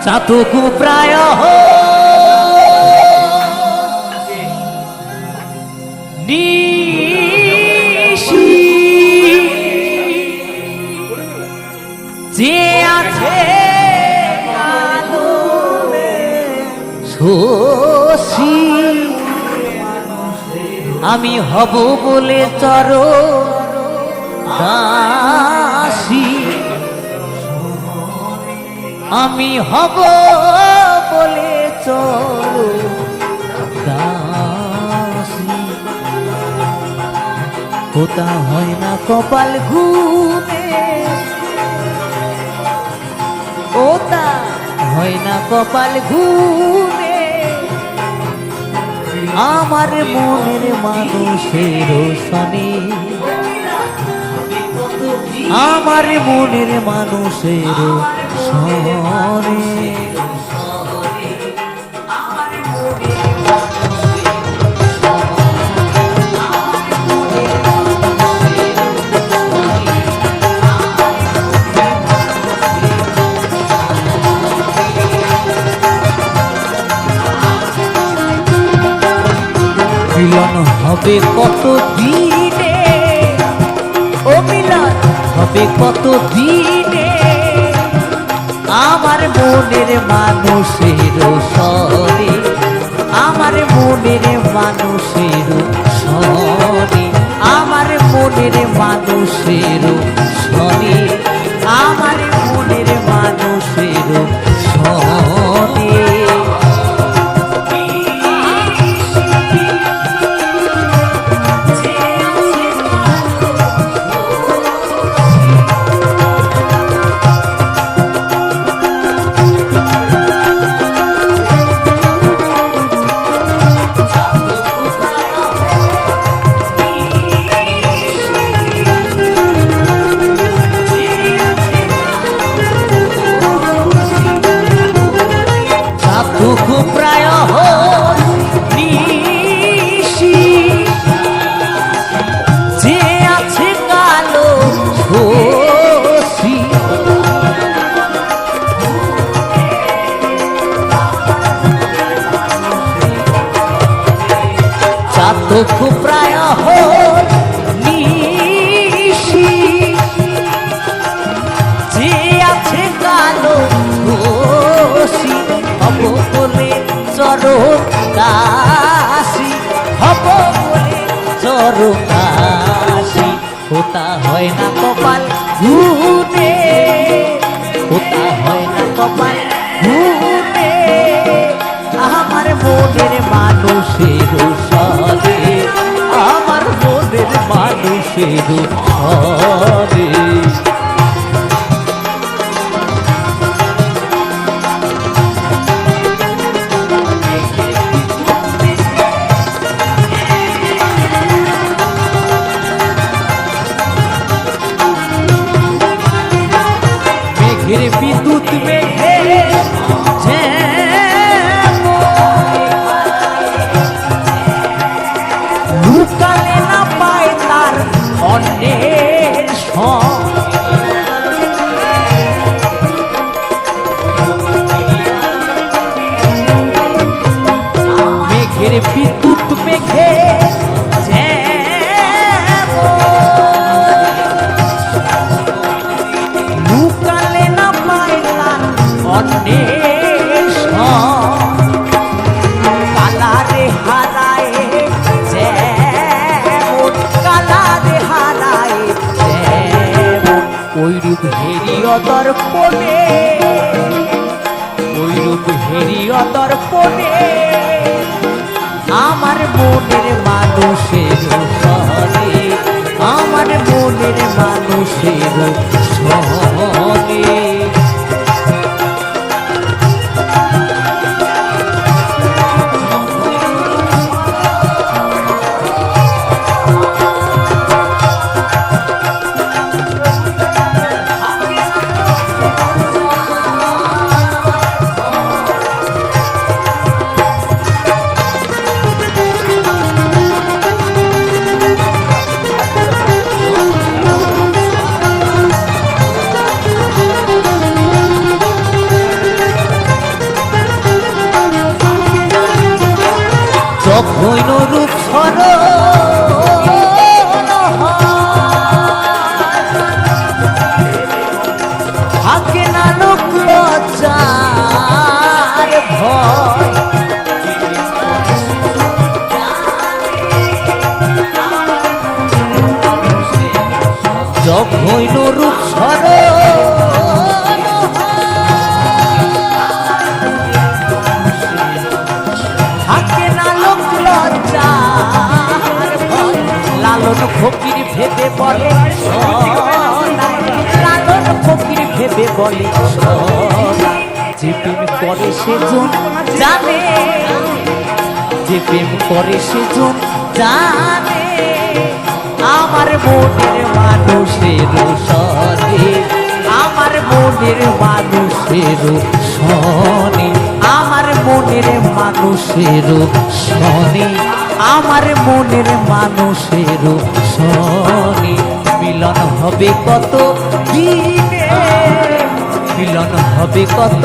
চাতকু প্রায় নিশি যে আছে শশী আমি হব বলে দাসী আমি হব বলে দাসী ওটা হয় না কপাল ঘুমে ওটা হয় না কপাল ঘুমে আমার মনের মানুষের শনি আমার মনের মানুষের শনি মিলন হবে কত দিনে ও মিলন হবে কত দিনে আমার মনের মানুষের সরে আমার মনের মানুষের সরে আমার মনের মানুষের সরে আমার মনের মানুষের সরে প্রায় নিশি যে আছে কালো শশী চাতক প্রায় নিশি যে আছে কালো শশী হব বলে দাসী হব বলে দাসী ওটা হয় না কপাল ঘুরে ওটা হয় না কপাল ঘুরে আমার মনের মানুষের সরে আমার মনের মানুষের সরে বিদ্যুৎ মেঘে লুকালে না পায় তার অন্যের মেঘের বিদ্যুৎ মেঘে কালারে হারায় যেমন কালারে হারায় যেমন ওইরূপ হেরিয় দর্পণে ওইরূপ হেরিয় দর্পণে আমার মনের মানুষের সরে আমার মনের মানুষের সরে থাকে না লোক লজ্জার ভয় যখন রূপ থাকে না লোক লজ্জার ভয় লালন ফকির ভেবে বলে লালন ফকির ভেবে বলে যে প্রেম করে সেজন জানে যে প্রেম করে সেজন জানে আমার মনের মানুষের সনে আমার মনের মানুষের সনে আমার মনের মানুষের সনে আমার মনের মানুষের সনে মিলন হবে কত দিনে মিলন হবে কত